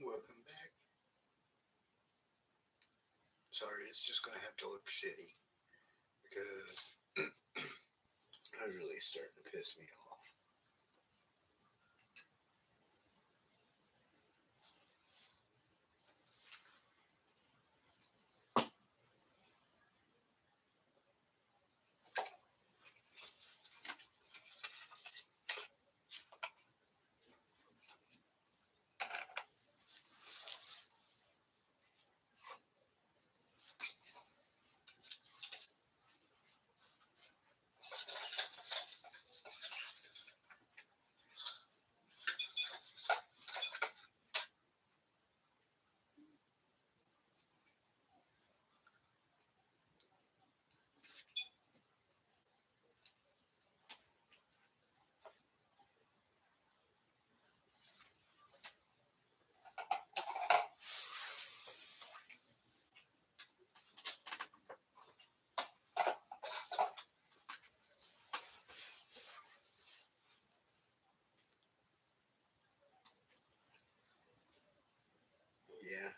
Welcome back. Sorry, it's just gonna have to look shitty because it's really starting to piss me off. Yeah,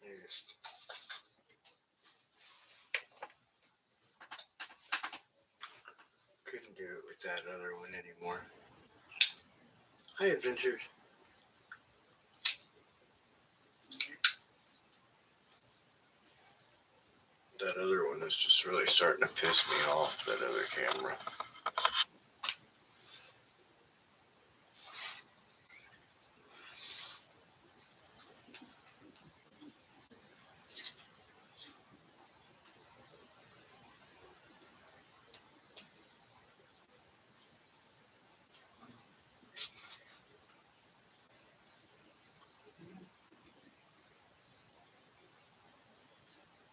I just couldn't do it with that other one anymore. Hi, adventures. That other one is just really starting to piss me off. That other camera.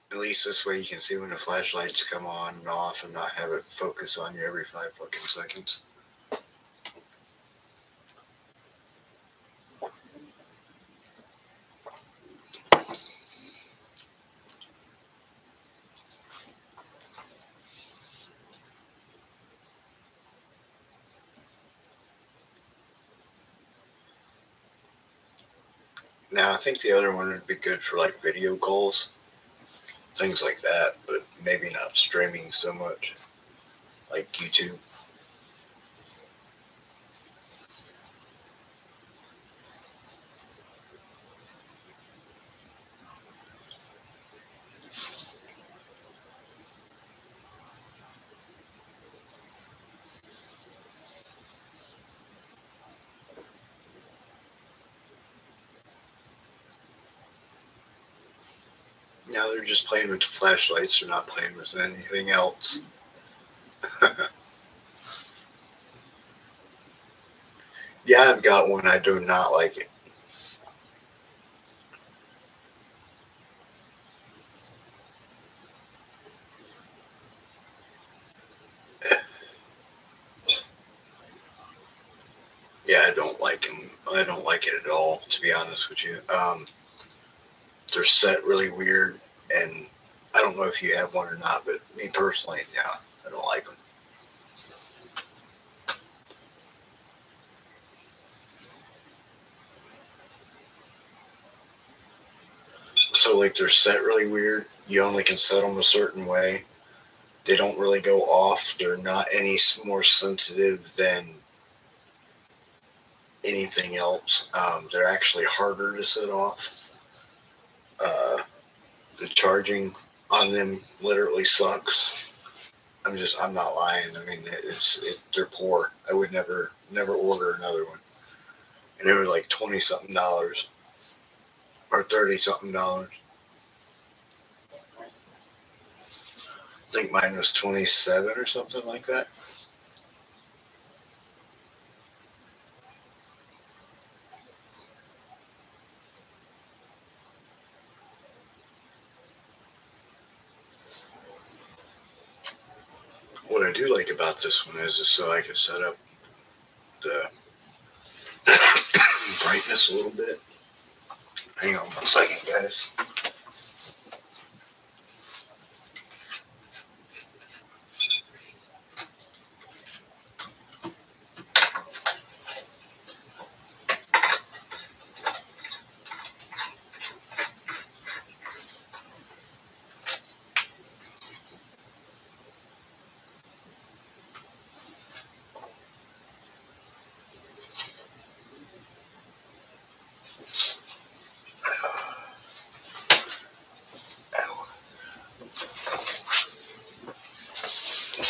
At least this way you can see when the flashlights come on and off and not have it focus on you every 5 fucking seconds. Now, I think the other one would be good for like video calls, things like that, but maybe not streaming so much, like YouTube. Now they're just playing with the flashlights, they're not playing with anything else. Yeah, I've got one, I do not like it. Yeah, I don't like them. I don't like it at all, to be honest with you. They're set really weird, and I don't know if you have one or not, but me personally, yeah, I don't like them. So, like, they're set really weird. You only can set them a certain way. They don't really go off. They're not any more sensitive than anything else. They're actually harder to set off. Uh, the charging on them literally sucks. I'm not lying. I mean, they're poor. I would never order another one. And they were like 20 something dollars or 30 something dollars. I think mine was 27 or something like that. What I do like about this one is so I can set up the brightness a little bit. Hang on 1 second, guys.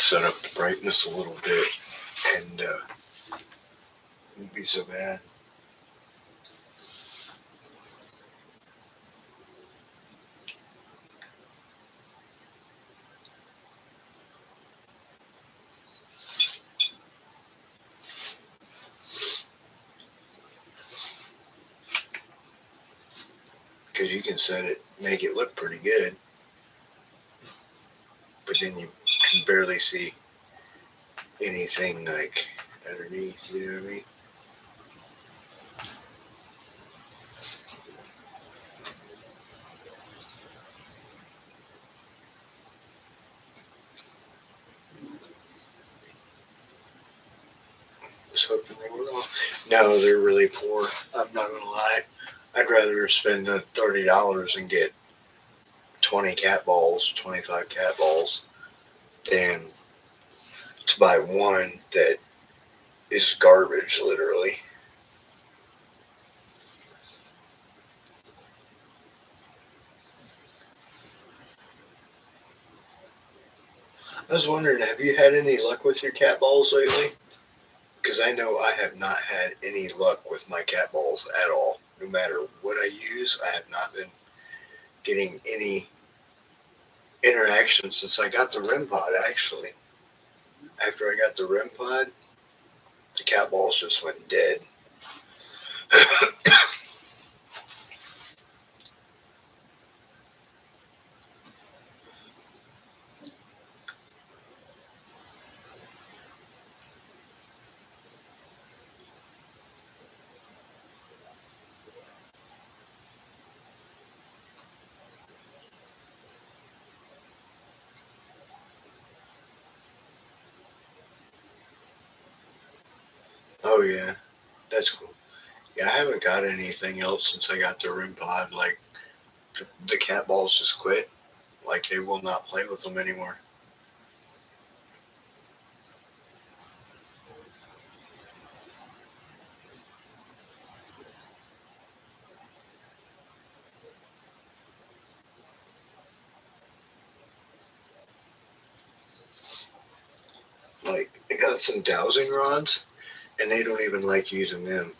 set up the brightness a little bit, and it won't be so bad. Because you can set it, make it look pretty good, but then you can barely see anything like underneath, you know what I mean? Was hoping they were all. No, they're really poor. I'm not gonna lie. I'd rather spend the $30 and get 20 cat balls, 25 cat balls, than to buy one that is garbage, literally. I was wondering, have you had any luck with your cat balls lately? Because I know I have not had any luck with my cat balls at all. No matter what I use, I have not been getting any interaction since I got the REM pod, actually. After I got the REM pod, the cat balls just went dead. Oh, yeah, that's cool. Yeah, I haven't got anything else since I got the REM pod. Like, the cat balls just quit. Like, they will not play with them anymore. Like, I got some dowsing rods, and they don't even like using them.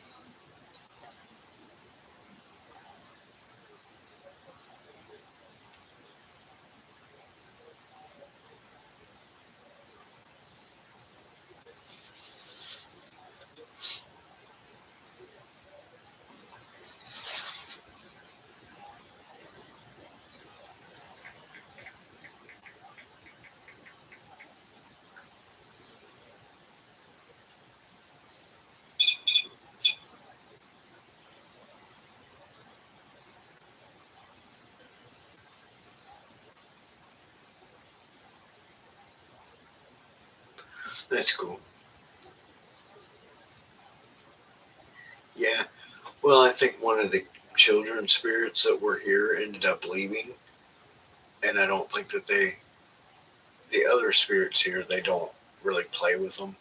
That's cool. Yeah. Well, I think one of the children spirits that were here ended up leaving, and I don't think that the other spirits here, they don't really play with them.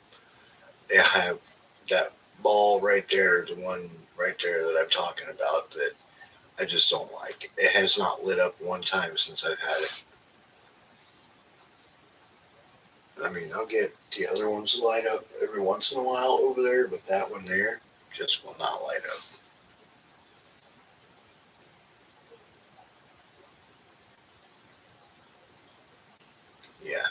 They have that ball right there, the one right there that I'm talking about, that I just don't like. It has not lit up one time since I've had it. I mean, I'll get the other ones to light up every once in a while over there, but that one there just will not light up. Yeah.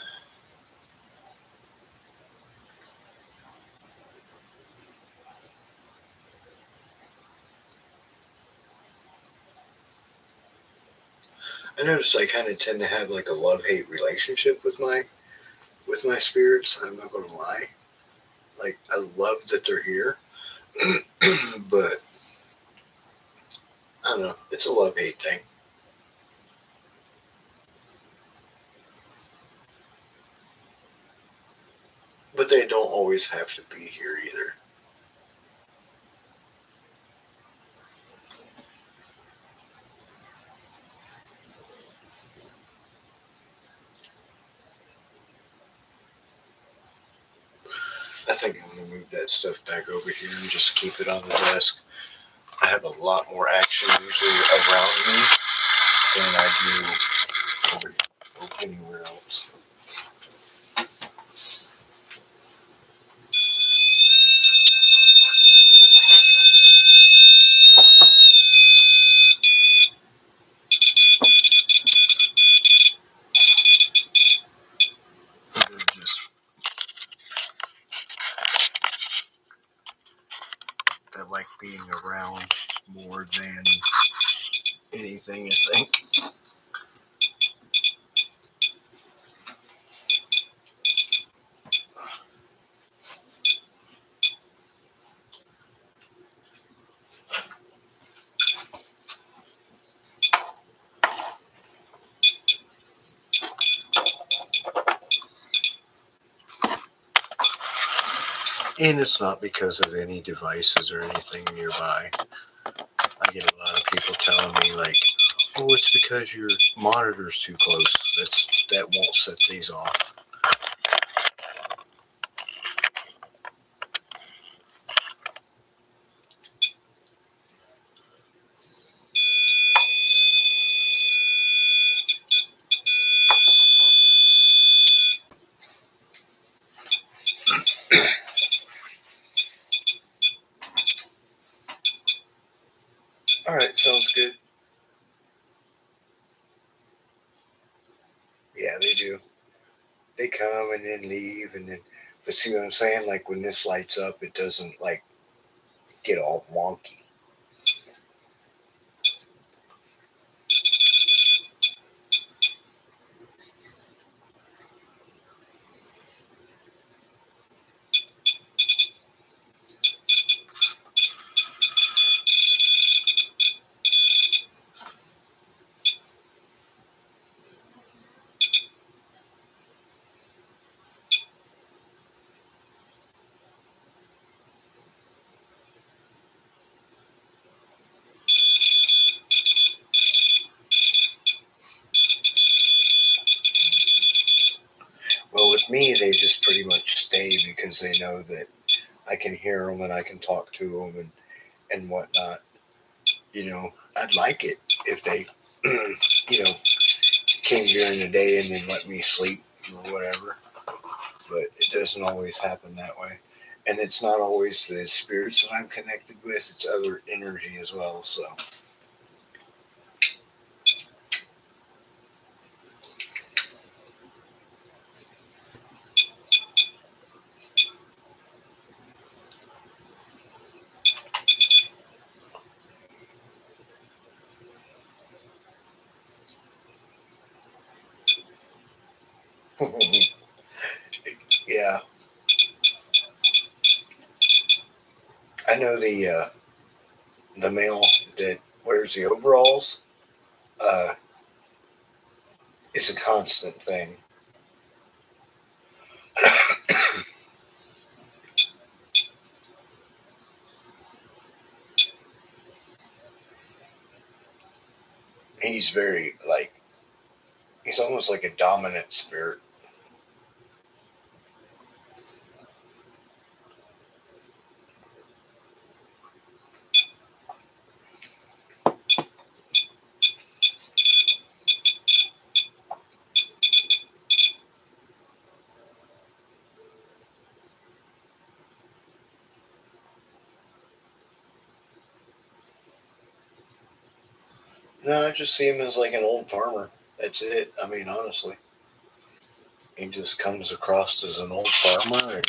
I noticed I kind of tend to have like a love-hate relationship with my spirits. I'm not gonna lie. Like, I love that they're here, but I don't know. It's a love-hate thing. But they don't always have to be here either. I think I'm gonna move that stuff back over here and just keep it on the desk. I have a lot more action usually around me than I do over anywhere else. being around more than anything, I think. And it's not because of any devices or anything nearby. I get a lot of people telling me like, "Oh, it's because your monitor's too close. That won't set these off." All right, sounds good. Yeah, they do. They come and then leave, and then. But see what I'm saying? Like when this lights up, it doesn't like get all wonky. Well, with me, they just pretty much stay because they know that I can hear them and I can talk to them and whatnot. I'd like it if they, came during the day and then let me sleep or whatever. But it doesn't always happen that way. And it's not always the spirits that I'm connected with, it's other energy as well. So, yeah, I know the male that wears the overalls uh, is a constant thing. He's very, like, he's almost like a dominant spirit. No, I just see him as like an old farmer. That's it. I mean, honestly, he just comes across as an old farmer,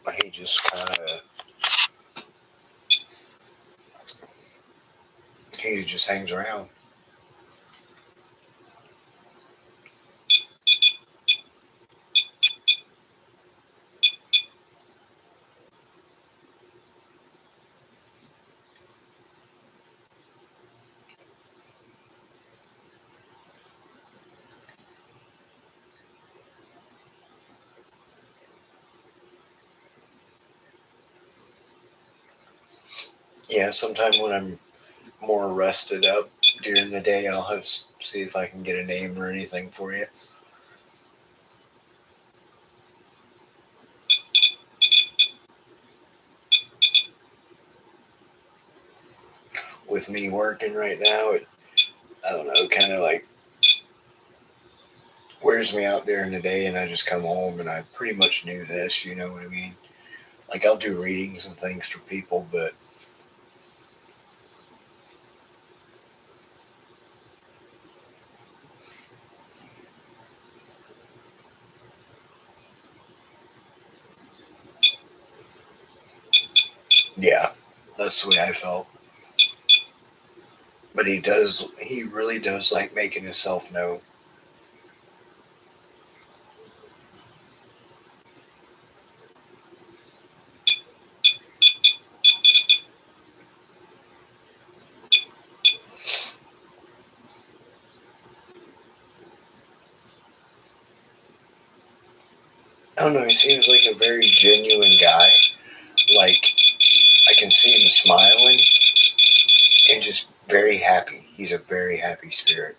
and he just kind of he just hangs around. Yeah, sometime when I'm more rested up during the day, I'll see if I can get a name or anything for you. With me working right now, I don't know, kind of like wears me out during the day, and I just come home and I pretty much knew this. You know what I mean? Like I'll do readings and things for people, but Yeah, that's the way I felt. But he really does like making himself known. I don't know, he seems like a very genuine guy. Like, I can see him smiling and just very happy. He's a very happy spirit.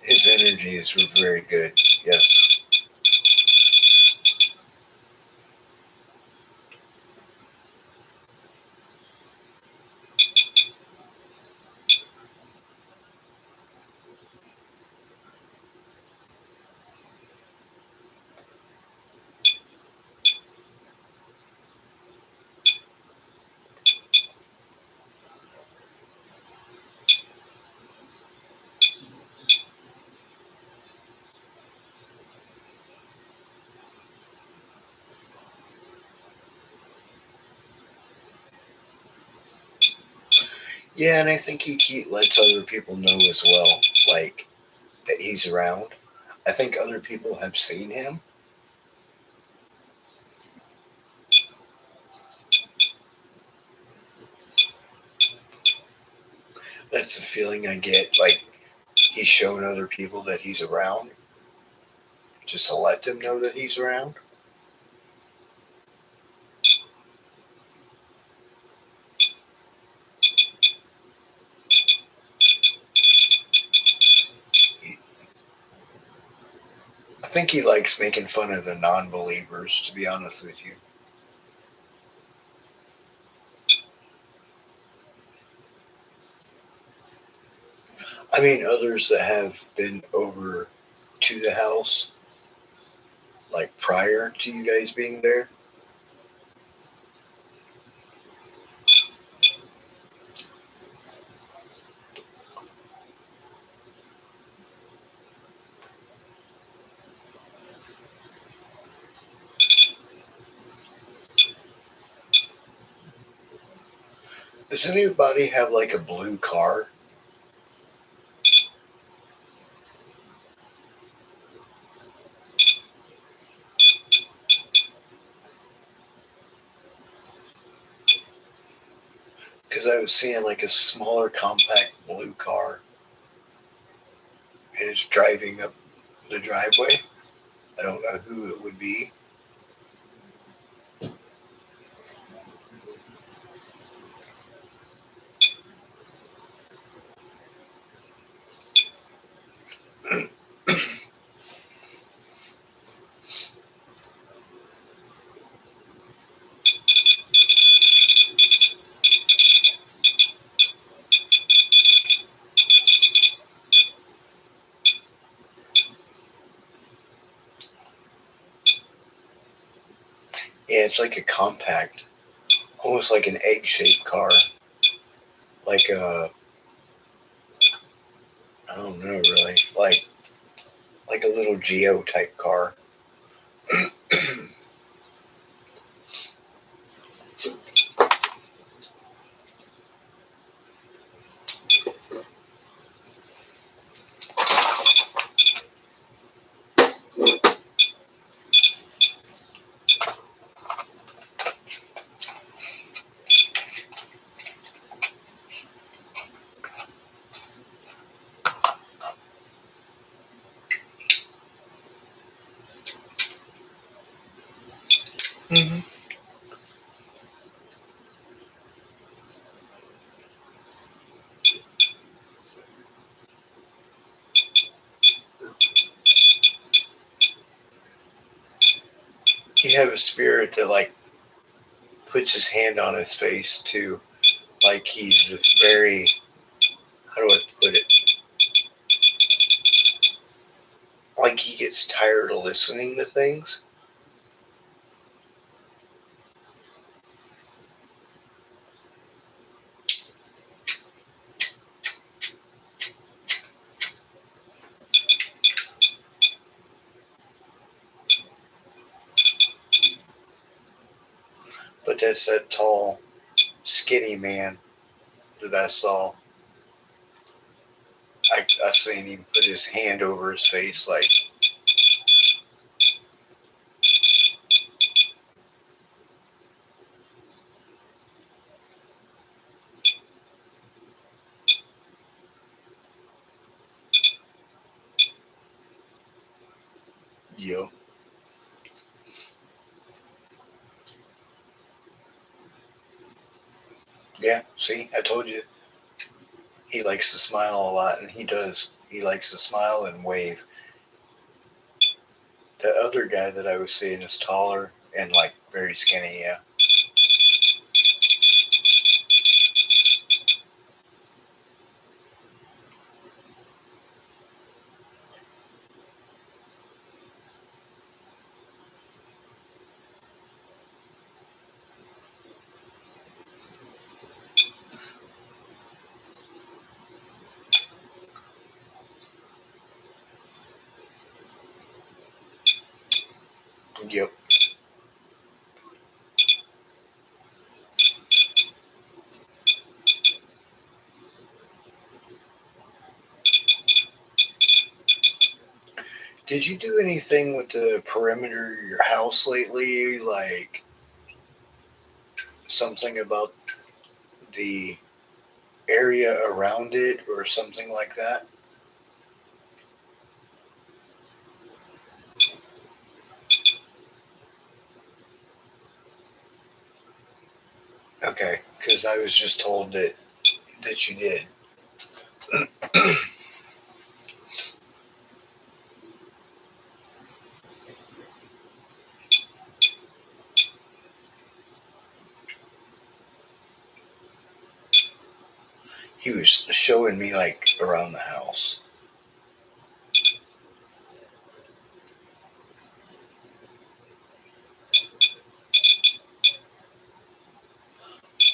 His energy is very good. Yes. Yeah, and I think he lets other people know as well, like, that he's around. I think other people have seen him. That's the feeling I get. Like, he's showing other people that he's around, just to let them know that he's around. I think he likes making fun of the non-believers, to be honest with you. I mean, others that have been over to the house, like prior to you guys being there. Does anybody have like a blue car? Because I was seeing like a smaller, compact blue car, and it's driving up the driveway. I don't know who it would be. Yeah, it's like a compact, almost like an egg-shaped car, like a I don't know really, like a little Geo type car. Mm-hmm. You have a spirit that like puts his hand on his face too, like he's very, how do I put it? Like he gets tired of listening to things. that's that tall, skinny man that I saw. I seen him put his hand over his face like, yo. Yeah, see, I told you. He likes to smile a lot, and he does. He likes to smile and wave. The other guy that I was seeing is taller and like very skinny, yeah. Yep. Did you do anything with the perimeter of your house lately? Like something about the area around it or something like that? Okay, because I was just told that you did. He was showing me like around the house.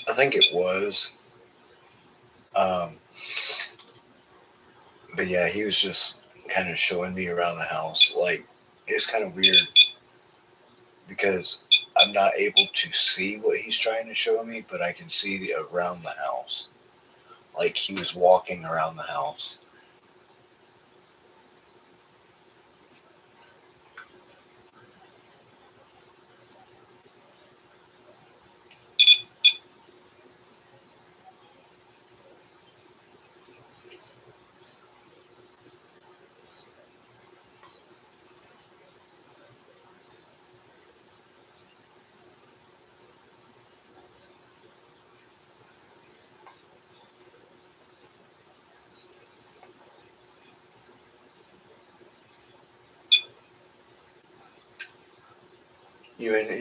I think it was. Um, but yeah, he was just kind of showing me around the house. Like it's kind of weird because I'm not able to see what he's trying to show me, but I can see around the house. Like he was walking around the house.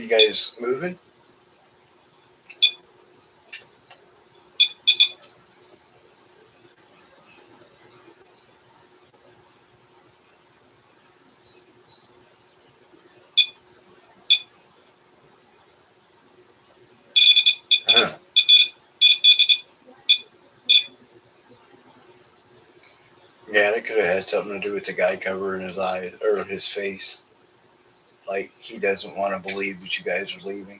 You guys moving? Huh. Yeah, it could have had something to do with the guy covering his eyes or his face. Like he doesn't want to believe that you guys are leaving.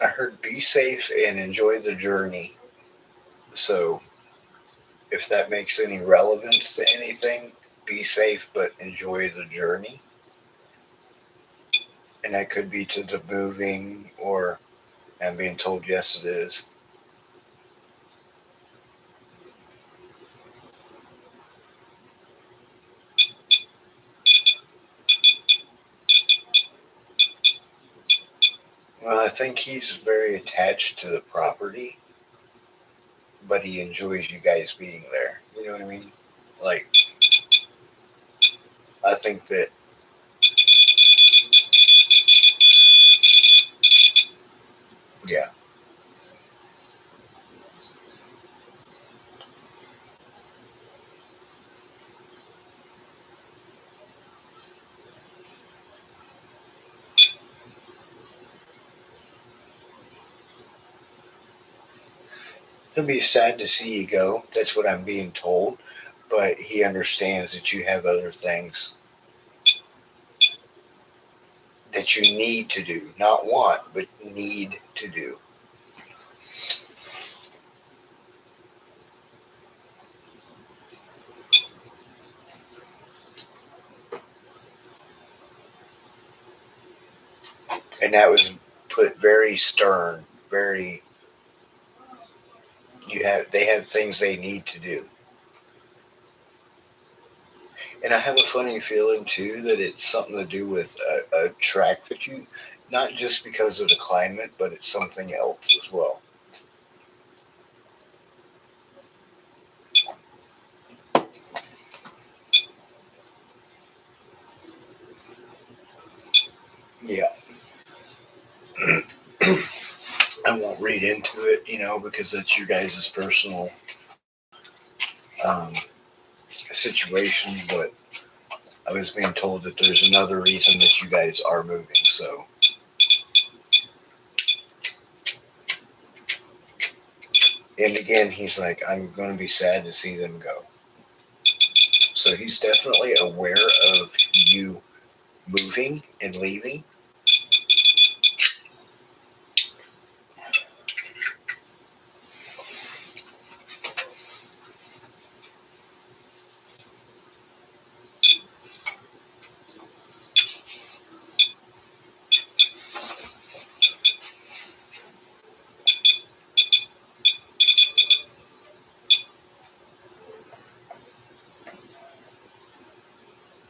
I heard be safe and enjoy the journey. So if that makes any relevance to anything, be safe but enjoy the journey. And that could be to the moving or I'm being told yes it is. Well, I think he's very attached to the property, but he enjoys you guys being there. You know what I mean? Like, I think that Yeah. He'll be sad to see you go. That's what I'm being told. But he understands that you have other things that you need to do. Not want, but need to do. And that was put very stern, very they have things they need to do. And I have a funny feeling too that it's something to do with a track that you, not just because of the climate, but it's something else as well. Yeah. I won't read into it, because that's your guys' personal um, situation. But I was being told that there's another reason that you guys are moving. So, and again, he's like, I'm going to be sad to see them go. So he's definitely aware of you moving and leaving.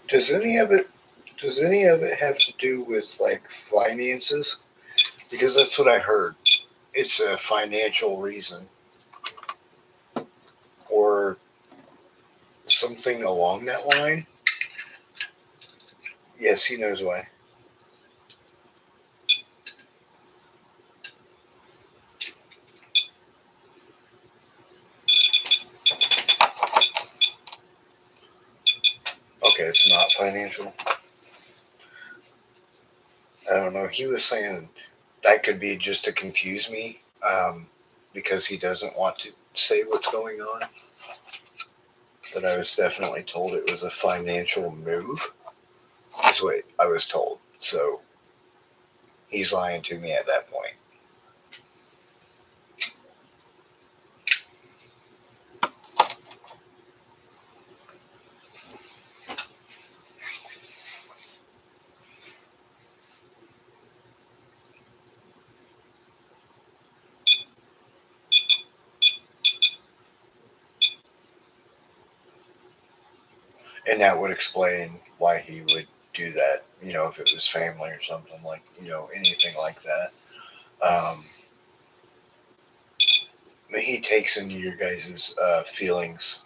Does any of it have to do with like finances? Because that's what I heard. It's a financial reason or something along that line. Yes, he knows why. Okay, it's not financial. I don't know. He was saying that could be just to confuse me, because he doesn't want to say what's going on. But I was definitely told it was a financial move. Is what I was told. So he's lying to me at that point. And that would explain why he would do that, if it was family or something like, anything like that. He takes into your guys' feelings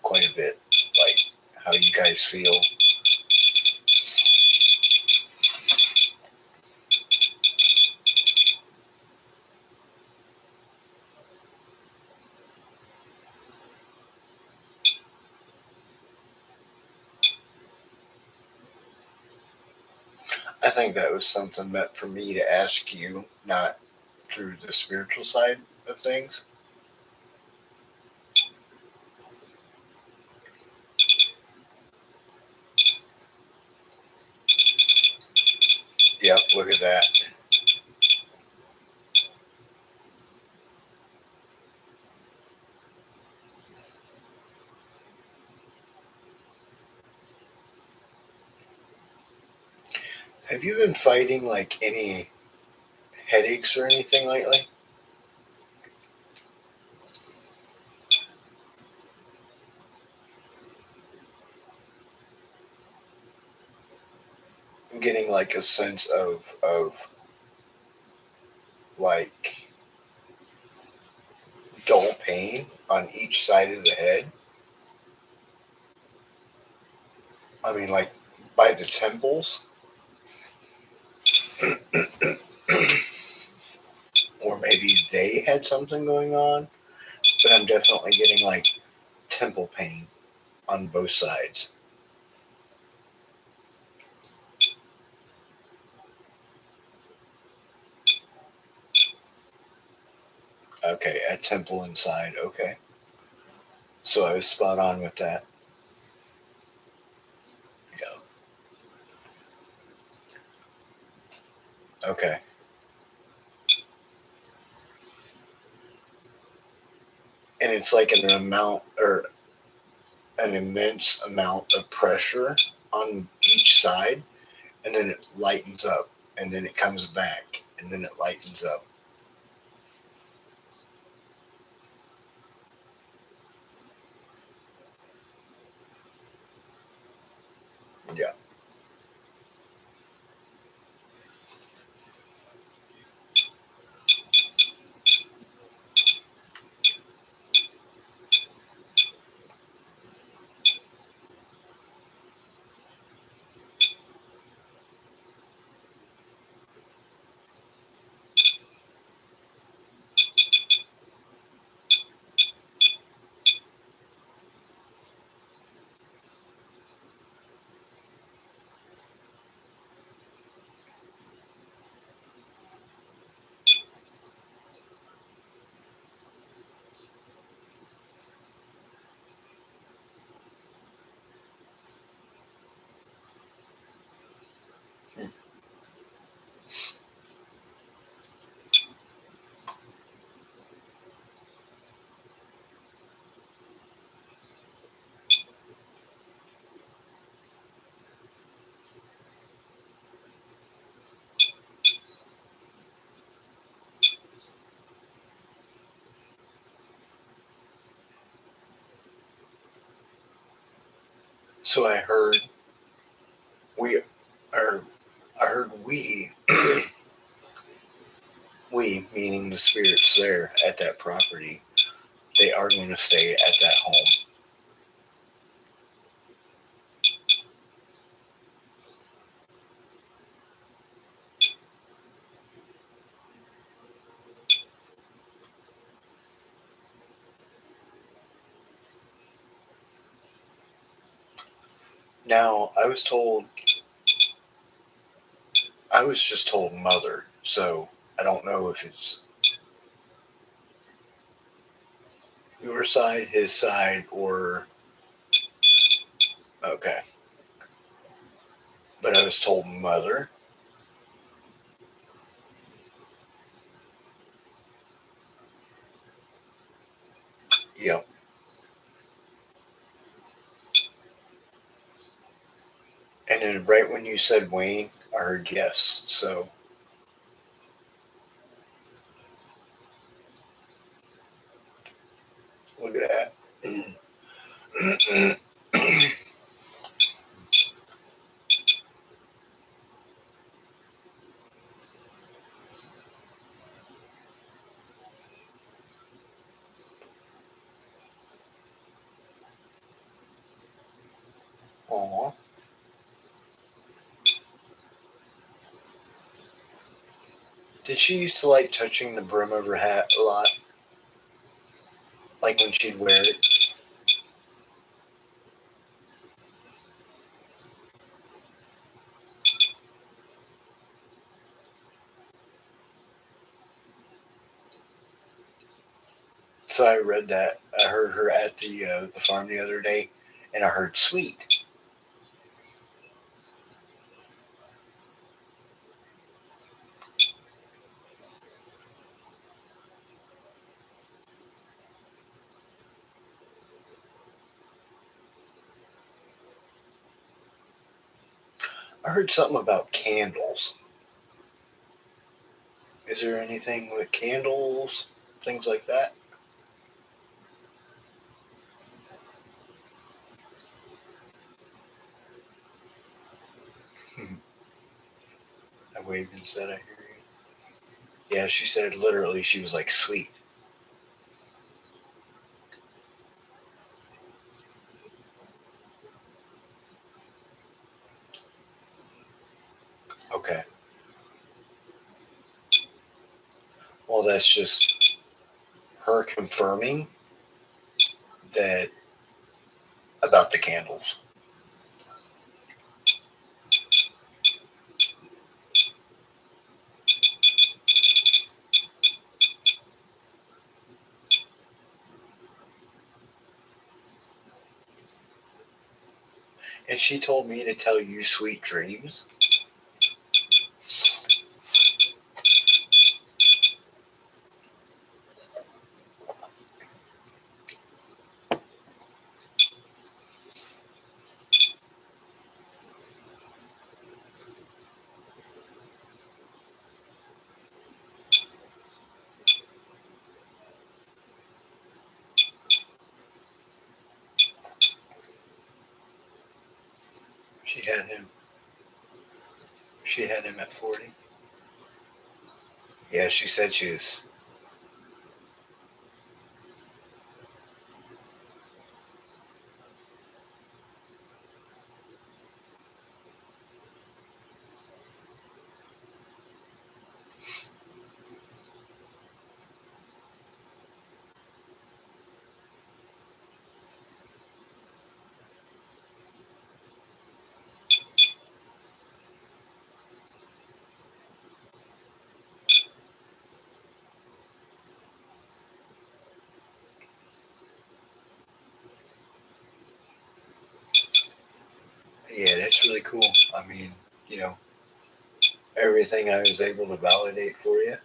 quite a bit, like how you guys feel. I think that was something meant for me to ask you, not through the spiritual side of things. Yep, look at that. Have you been fighting like any headaches or anything lately? I'm getting like a sense of like dull pain on each side of the head. I mean, like by the temples. they had something going on, but I'm definitely getting like temple pain on both sides. Okay, at temple inside. Okay. So I was spot on with that. Yeah. Okay. And it's like an amount or an immense amount of pressure on each side, and then it lightens up, and then it comes back, and then it lightens up. Yeah. So we are I heard we meaning the spirits there at that property, they are going to stay at that home. Now I was just told mother, so I don't know if it's your side, his side, or okay. But I was told mother. Yep. And then right when you said Wayne, I heard yes. So look at that. Aw. Did she used to like touching the brim of her hat a lot? Like when she'd wear it? So I read that. I heard her at the farm the other day, and I heard sweet. I heard something about candles. Is there anything with candles, things like that? I waved and said, I hear you. Yeah, she said literally, she was like, sweet. Okay. Well, that's just her confirming that about the candles. And she told me to tell you sweet dreams. She had him. She had him at 40. Yeah, she said she was. Yeah, that's really cool. I mean, you know, everything I was able to validate for you.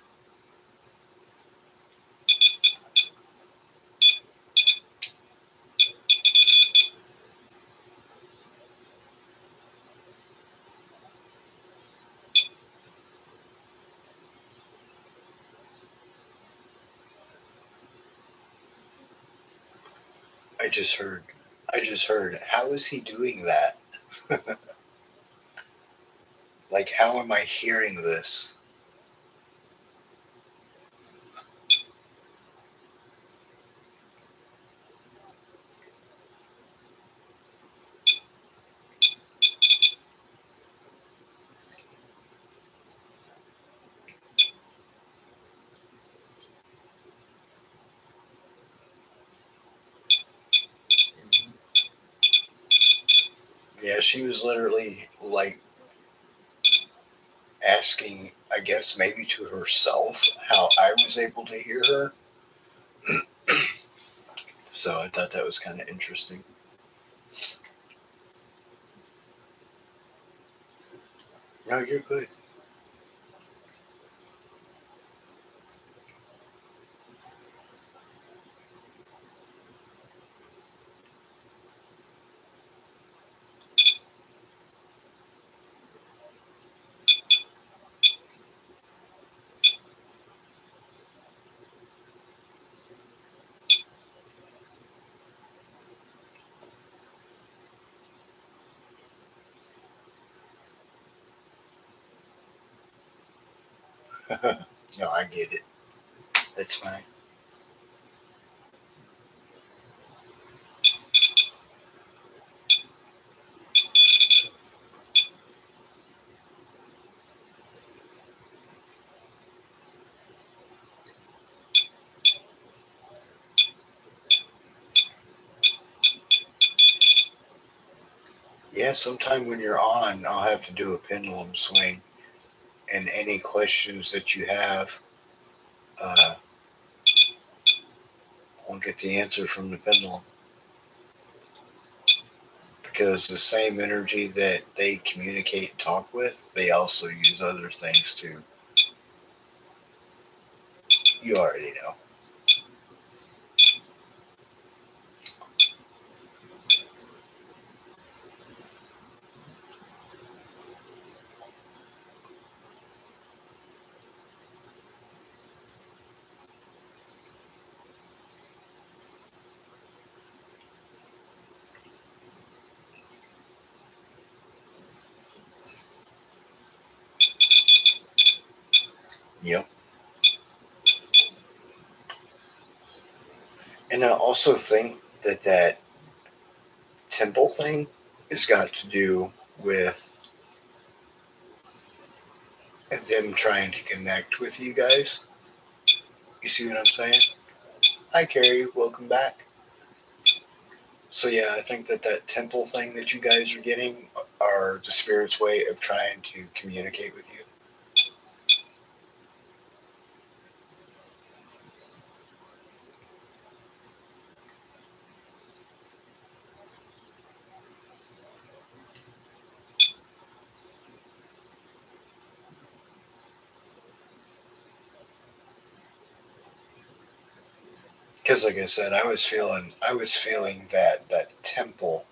I just heard. How is he doing that? Like, how am I hearing this? Yeah, she was literally like asking, I guess, maybe to herself how I was able to hear her. So I thought that was kind of interesting. No, you're good. No, I get it. That's fine. Yeah, sometime when you're on, I'll have to do a pendulum swing, and any questions that you have, uh, I'll get the answer from the pendulum. Because the same energy that they communicate and talk with, they also use other things to. You already know. Yep. And I also think that that temple thing has got to do with them trying to connect with you guys. You see what I'm saying? Hi, Carrie. Welcome back. So yeah, I think that temple thing that you guys are getting are the spirit's way of trying to communicate with you. Because like I said, I was feeling that temple,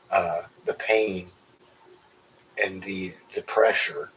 the pain and the pressure.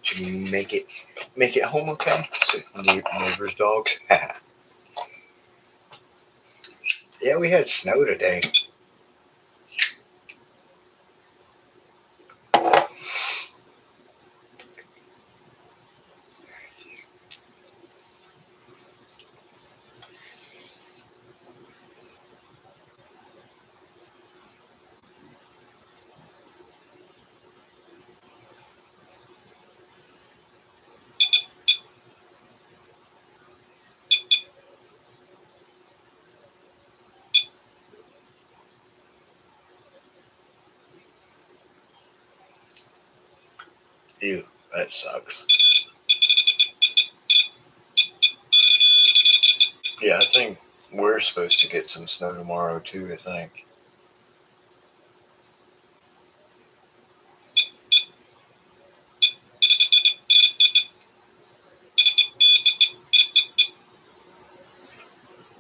Did you make it home okay? So, neighbors' dogs. Yeah, we had snow today. Ew, that sucks. Yeah, I think we're supposed to get some snow tomorrow too. I think.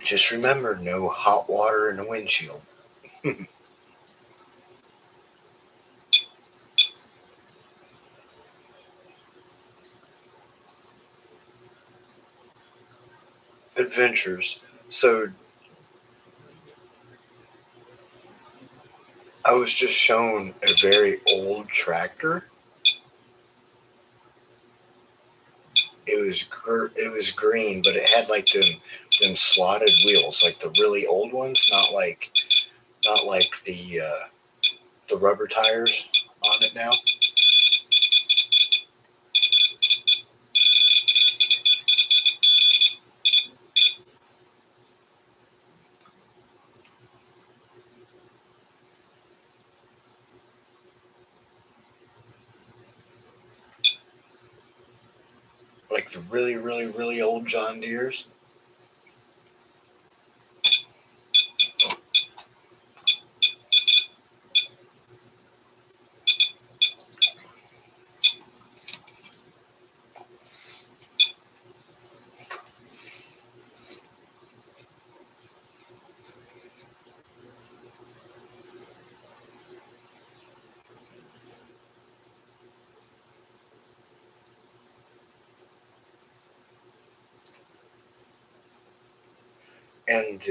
Just remember, no hot water in the windshield. Adventures. So I was just shown a very old tractor. It was green, but it had like them slotted wheels, like the really old ones, not like the rubber tires on it now. Like the really, really, really old John Deere's. And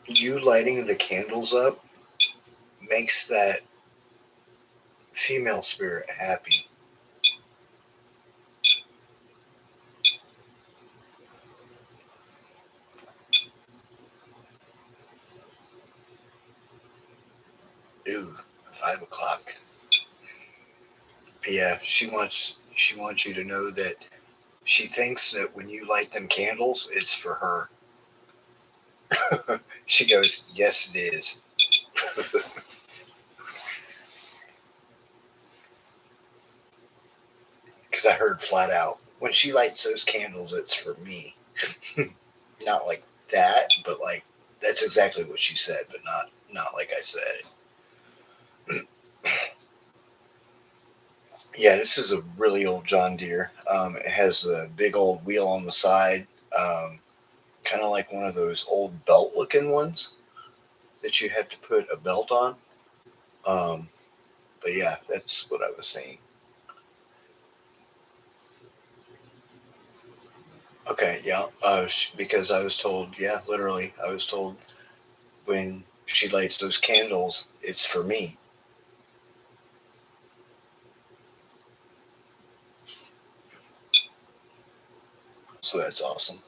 you lighting the candles up makes that female spirit happy. Ooh, 5 o'clock. Yeah, she wants you to know that she thinks that when you light them candles, it's for her. She goes, "Yes, it is." Because I heard flat out, when she lights those candles, it's for me. Not like that, but like that's exactly what she said, but not like I said. Yeah, this is a really old John Deere. It has a big old wheel on the side, kind of like one of those old belt-looking ones that you have to put a belt on. Um, but yeah, that's what I was saying. Okay, yeah, because I was told, yeah, literally, I was told when she lights those candles, it's for me. So that's awesome.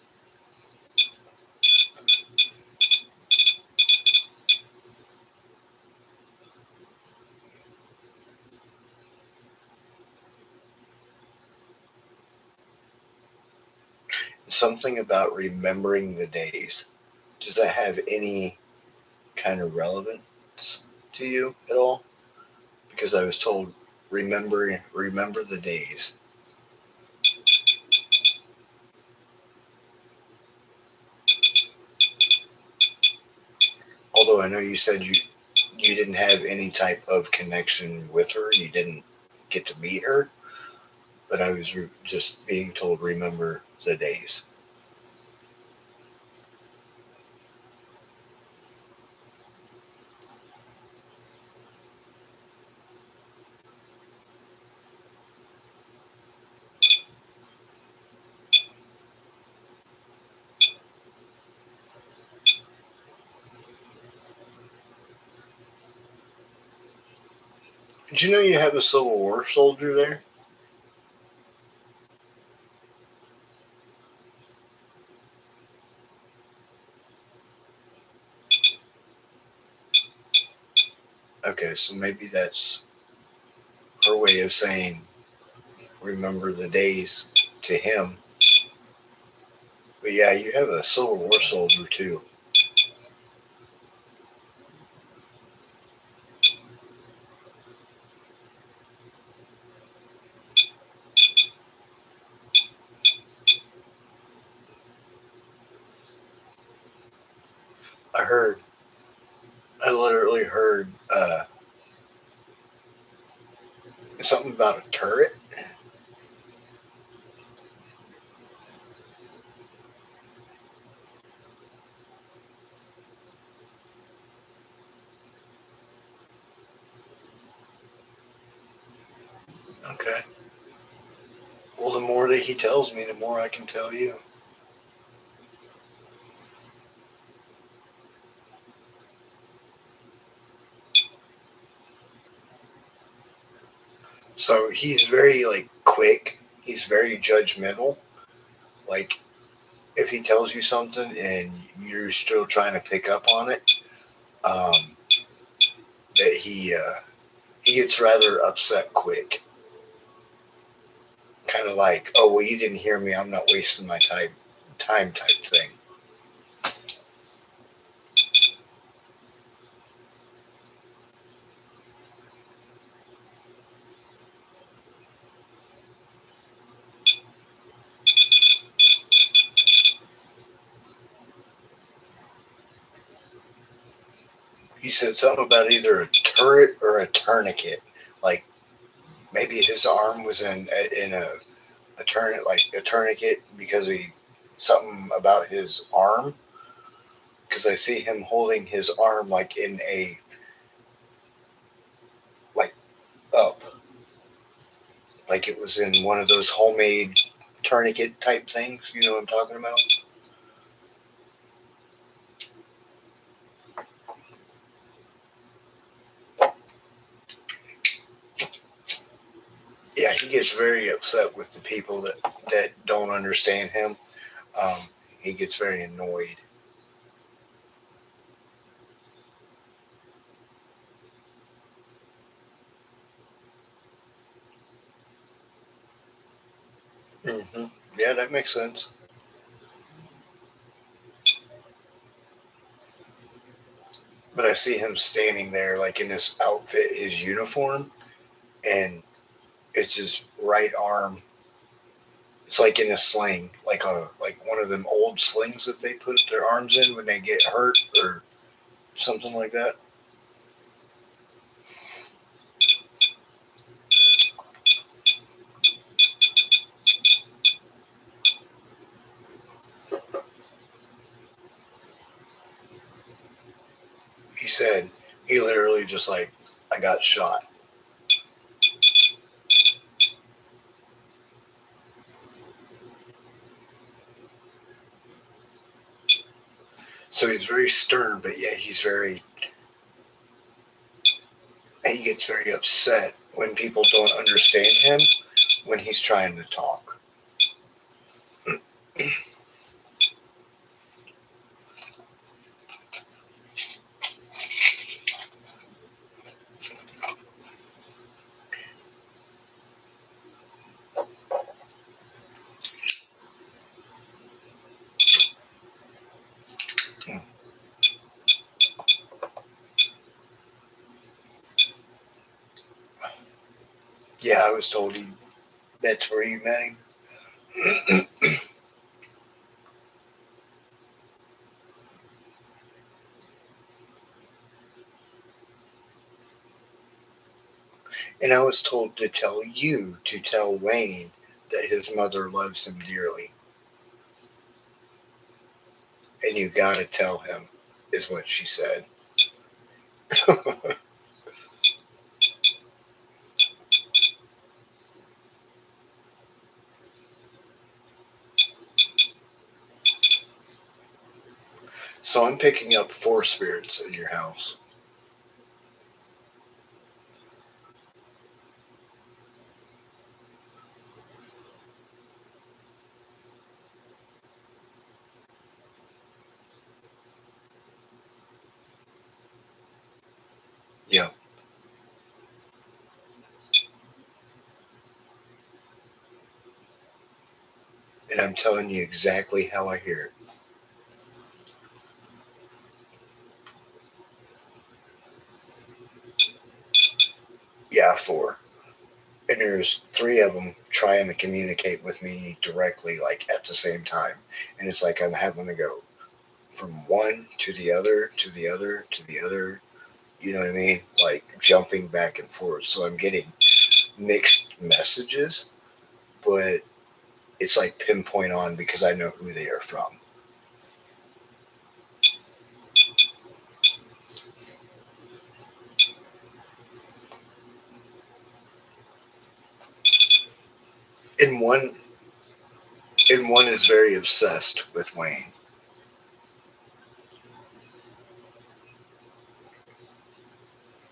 Something about remembering the days. Does that have any kind of relevance to you at all? Because I was told remember the days. Although I know you said you didn't have any type of connection with her, you didn't get to meet her, but I was just being told remember the days. Did you know you have a Civil War soldier there? Okay, so maybe that's her way of saying remember the days to him. But yeah, you have a Civil War soldier too. I heard, I literally heard something about a turret. Okay. Well, the more that he tells me, the more I can tell you. So he's very like quick. He's very judgmental. Like if he tells you something and you're still trying to pick up on it, um, that he gets rather upset quick. Kind of like, oh well, you didn't hear me. I'm not wasting my time type thing. He said something about either a turret or a tourniquet. Like maybe his arm was in a tourniquet, like a tourniquet, because he something about his arm. Because I see him holding his arm like in a like up, like it was in one of those homemade tourniquet type things. You know what I'm talking about? Yeah, he gets very upset with the people that don't understand him. Um, he gets very annoyed. Mm-hmm. Yeah, that makes sense. But I see him standing there, like in his outfit, his uniform, and it's his right arm. It's like in a sling, like one of them old slings that they put their arms in when they get hurt or something like that. He said he literally just like, I got shot. So he's very stern, but yet he gets very upset when people don't understand him when he's trying to talk. Yeah, I was told that's where you met him. And I was told to tell you to tell Wayne that his mother loves him dearly. And you gotta tell him, is what she said. So I'm picking up 4 spirits at your house. Yeah. And I'm telling you exactly how I hear it. Yeah, 4. And there's 3 of them trying to communicate with me directly, like at the same time. And it's like I'm having to go from one to the other, to the other, to the other. You know what I mean? Like jumping back and forth. So I'm getting mixed messages, but it's like pinpoint on because I know who they are from. And one is very obsessed with Wayne.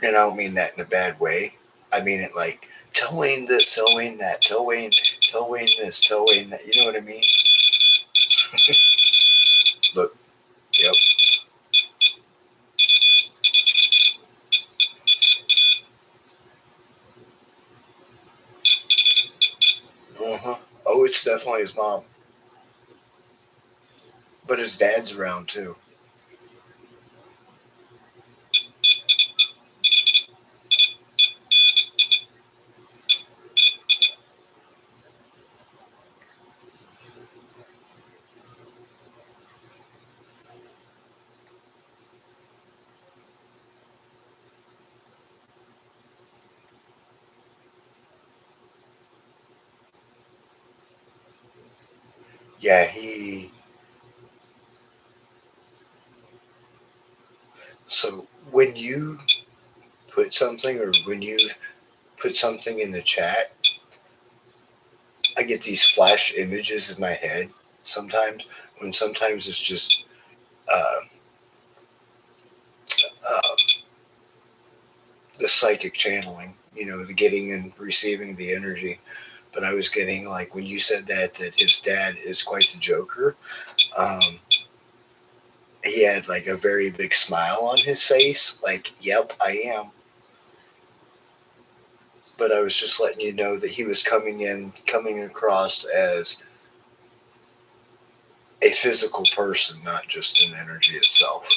And I don't mean that in a bad way. I mean it like tell Wayne this, tell Wayne that, tell Wayne this, tell Wayne that. You know what I mean? Look, yep. Uh-huh. Oh, it's definitely his mom. But his dad's around too. Yeah, he. So when you put something or when you put something in the chat, I get these flash images in my head sometimes. When sometimes it's just uh, uh, the psychic channeling, the getting and receiving the energy. But I was getting like when you said that his dad is quite the joker. Um, he had like a very big smile on his face. Like, yep, I am. but I was just letting you know that he was coming across as a physical person, not just an energy itself.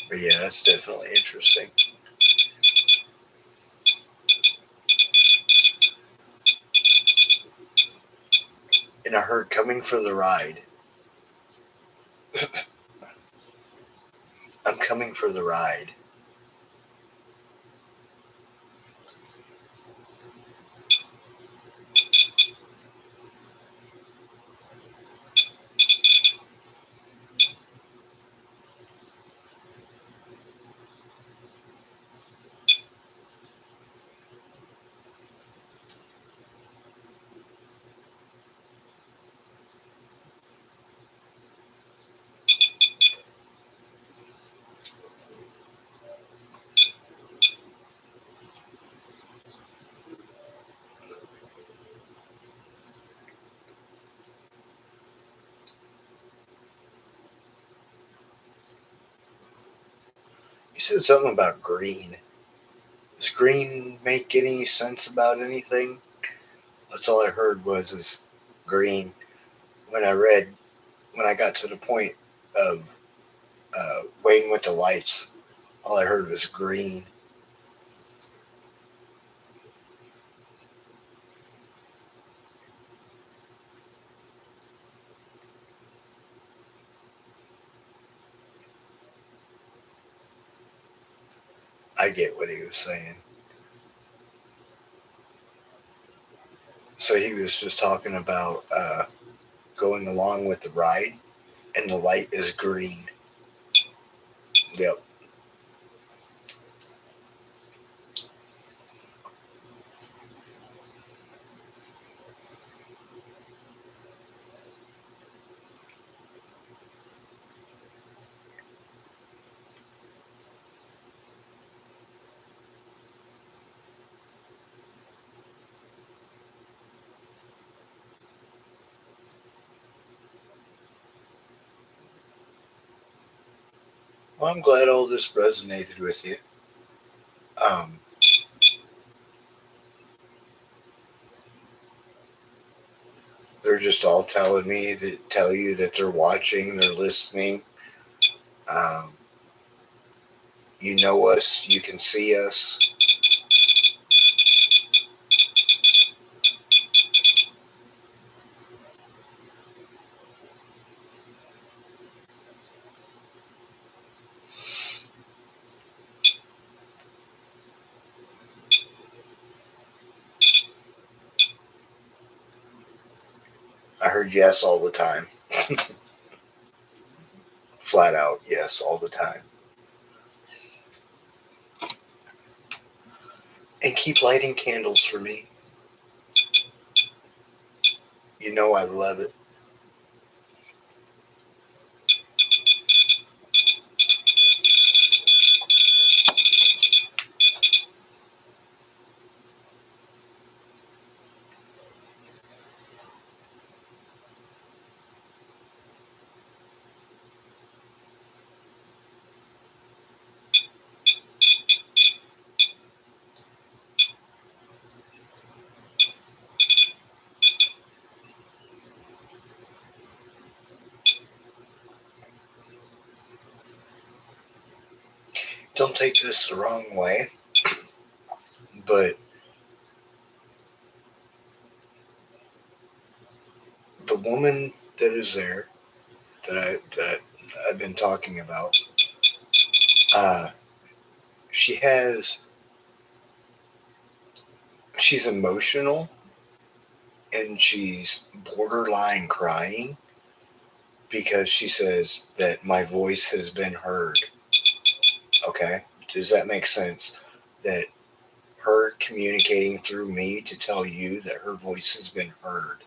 But yeah, that's definitely interesting. And I heard coming for the ride. I'm coming for the ride. You said something about green. Does green make any sense about anything? That's all I heard was is green. When when I got to the point of Wayne with the lights, all I heard was green. I get what he was saying. So he was just talking about going along with the ride, and the light is green. Yep. Well, I'm glad all this resonated with you. Um, they're just all telling me to tell you that they're watching, they're listening. Um, you know us, you can see us. I heard yes all the time. Flat out, yes, all the time. And keep lighting candles for me. You know I love it. Don't take this the wrong way, but the woman that is there that I've been talking about, uh, she has she's emotional and she's borderline crying because she says that my voice has been heard. Okay, does that make sense? That her communicating through me to tell you that her voice has been heard.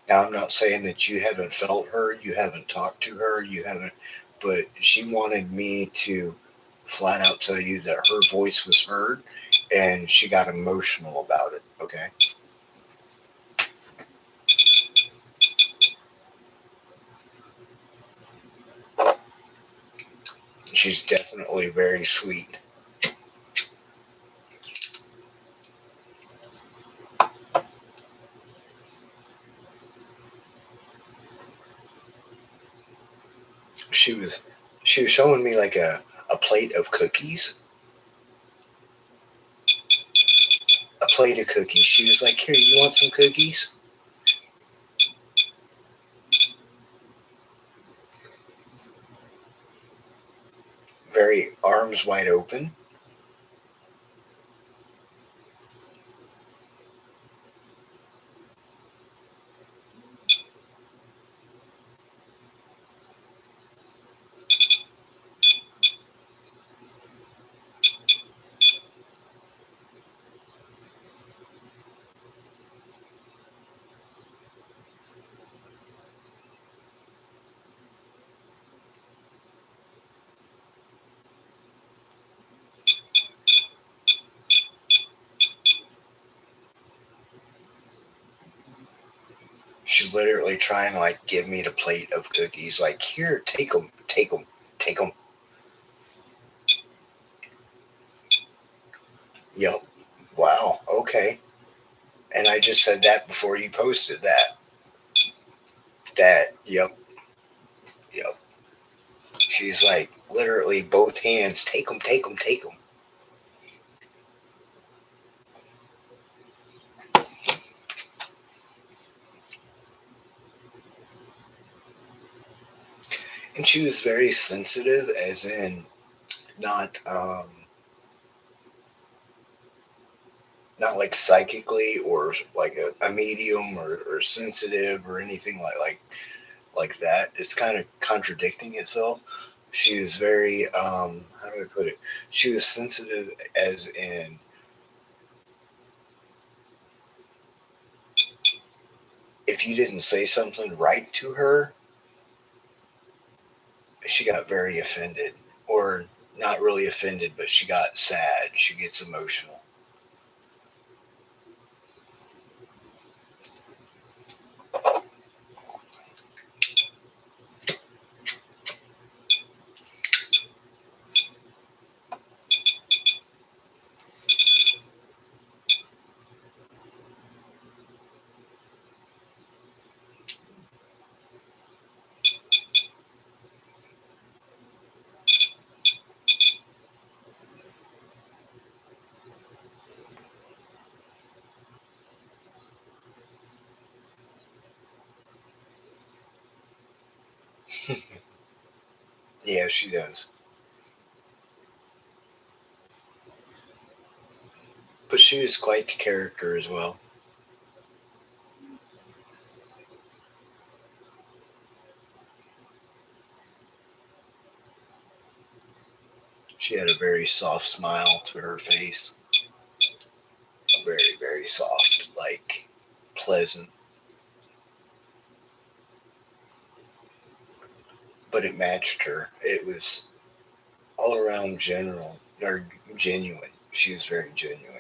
Now, I'm not saying that you haven't felt her, you haven't talked to her, you haven't, but she wanted me to flat out tell you that her voice was heard, and she got emotional about it, okay? She's definitely very sweet. She was showing me like a plate of cookies. A plate of cookies. She was like, "Here, you want some cookies?" Very arms wide open. She's literally trying to like give me the plate of cookies. Like, here, take them, take them, take them. Yep. Wow. Okay. And I just said that before you posted that. That. Yep. Yep. She's like literally both hands. Take them. Take them. Take them. And she was very sensitive, as in not not like psychically or like a medium or sensitive or anything like that. It's kind of contradicting itself. She was very how do I put it? She was sensitive as in if you didn't say something right to her, she got very offended. Or not really offended, but she got sad. She gets emotional. Yeah, she does. But she was quite the character as well. She had a very soft smile to her face. Very, very soft, like pleasant. But it matched her. It was all around general or genuine. She was very genuine.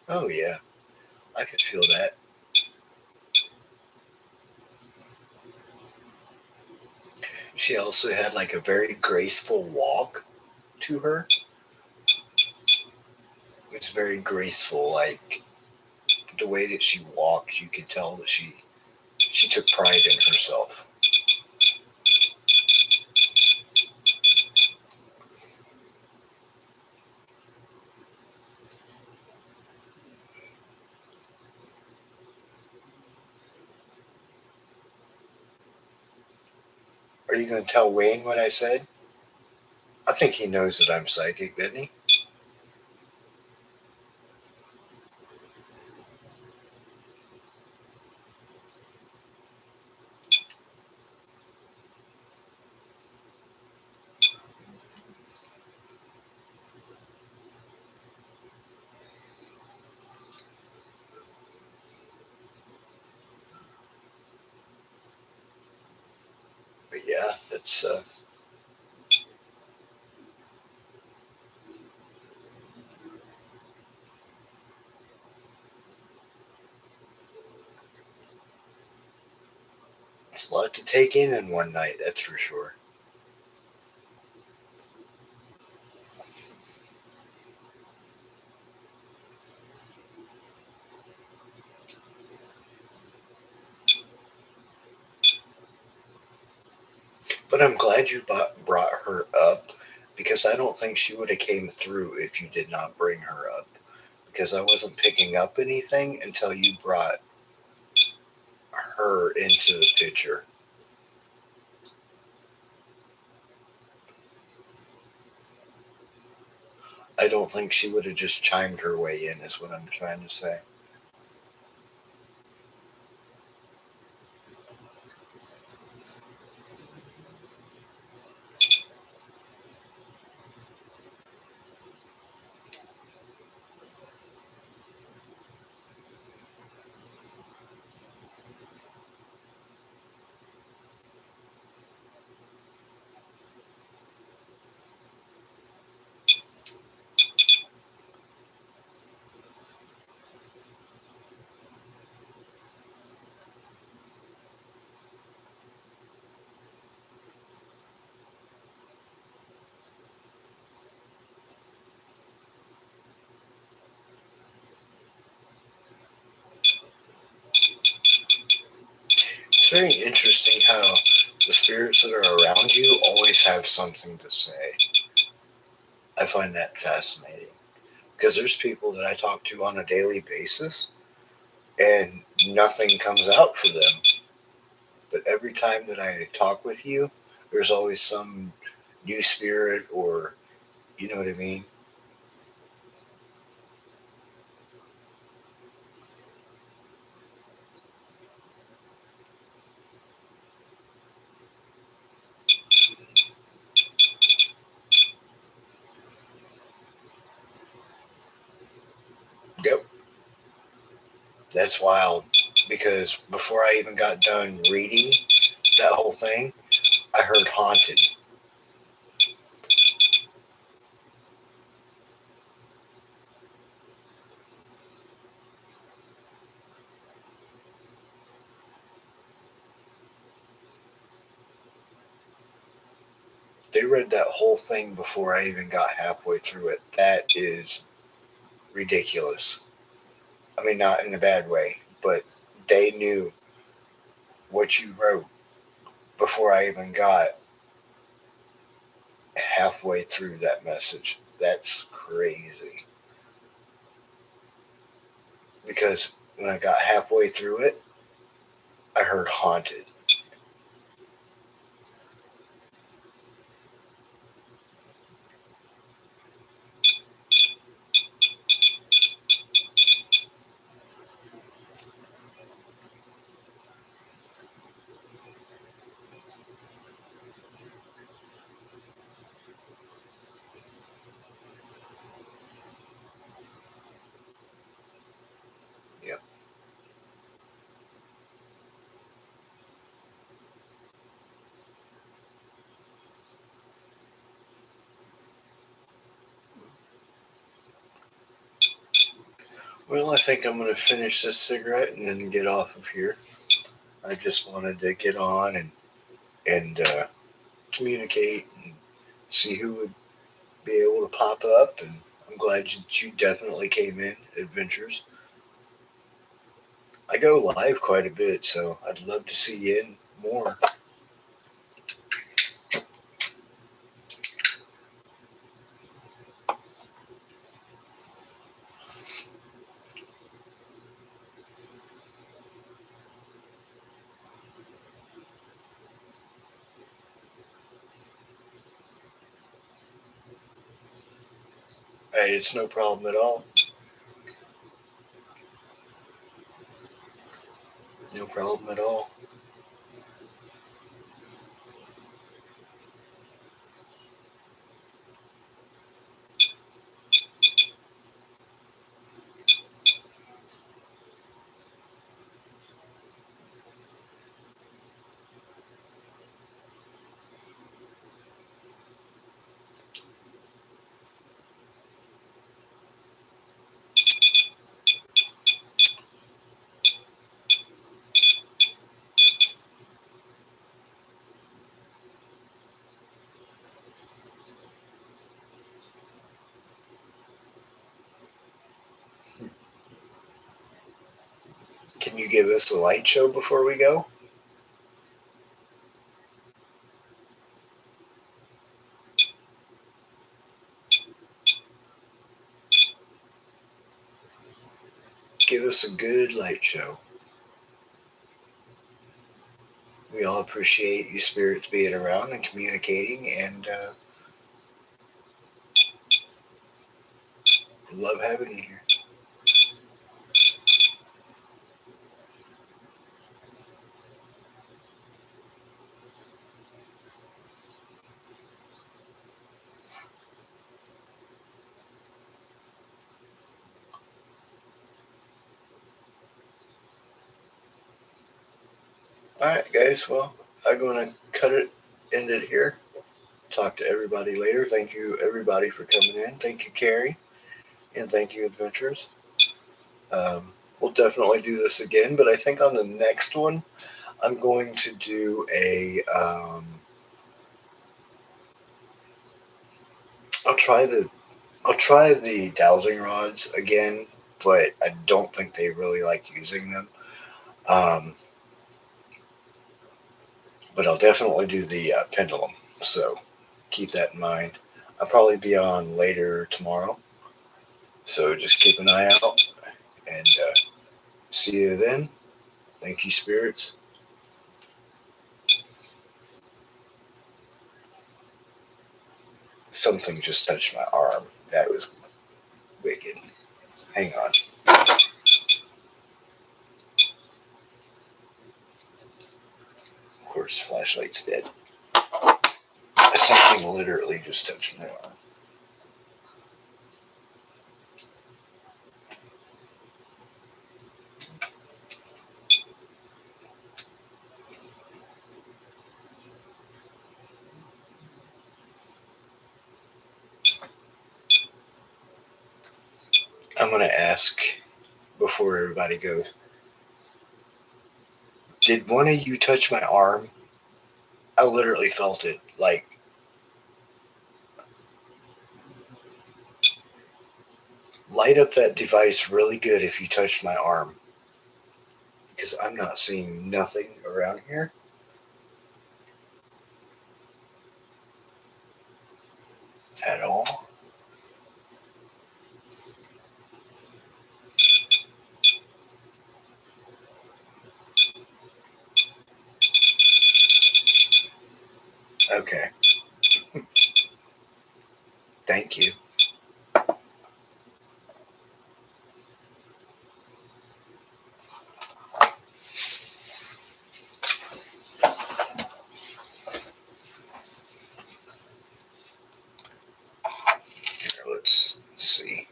Oh yeah, I could feel that. She also had like a very graceful walk to her. It was very graceful, like the way that she walked, you could tell that she took pride in herself. Are you going to tell Wayne what I said? I think he knows that I'm psychic, doesn't he? But yeah, it's it's a lot to take in one night, that's for sure. But I'm glad you brought her up because I don't think she would have came through if you did not bring her up. Because I wasn't picking up anything until you brought her into the picture. I don't think she would have just chimed her way in, is what I'm trying to say. It's very interesting how the spirits that are around you always have something to say. I find that fascinating because there's people that I talk to on a daily basis and nothing comes out for them. But every time that I talk with you, there's always some new spirit or, you know what I mean? Yep. That's wild because before I even got done reading that whole thing, I heard haunted. They read that whole thing before I even got halfway through it. That is ridiculous. I mean, not in a bad way, but they knew what you wrote before I even got halfway through that message. That's crazy. Because when I got halfway through it, I heard haunted. Yep. Well, I think I'm going to finish this cigarette and then get off of here. I just wanted to get on and communicate and see who would be able to pop up. And I'm glad you definitely came in, Adventures. I go live quite a bit, so I'd love to see you in more. Hey, it's no problem at all. No problem at all. Can you give us a light show before we go? Give us a good light show. We all appreciate you spirits being around and communicating, and love having you here. All right, guys. Well, I'm going to end it here. Talk to everybody later. Thank you, everybody, for coming in. Thank you, Carrie, and thank you, Adventurers. We'll definitely do this again, but I think on the next one, I'm going to do a. I'll try the dowsing rods again, but I don't think they really like using them. But I'll definitely do the pendulum. So keep that in mind. I'll probably be on later tomorrow. So just keep an eye out, and see you then. Thank you, spirits. Something just touched my arm. That was wicked. Hang on. Of course, flashlight's dead. Something literally just touched my arm. I'm going to ask before everybody goes, did one of you touch my arm? I literally felt it. Like, light up that device really good if you touched my arm. Because I'm not seeing nothing around here. At all. Okay. Thank you. Here, let's see.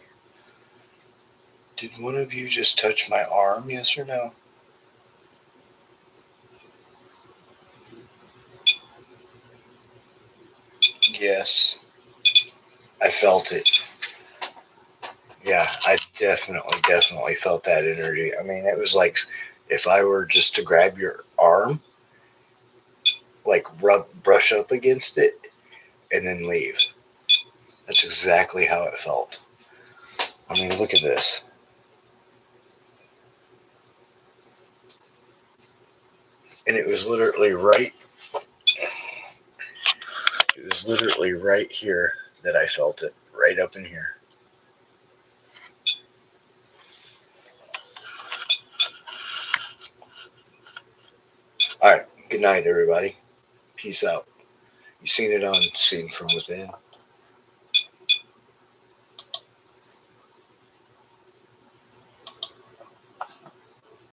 Did one of you just touch my arm, yes or no? Yes. I felt it. Yeah, I definitely felt that energy. I mean, it was like if I were just to grab your arm, like brush up against it, and then leave. That's exactly how it felt. I mean, look at this. And it was literally right. It was literally right here that I felt it. Right up in here. All right. Good night, everybody. Peace out. You've seen it on Seen From Within.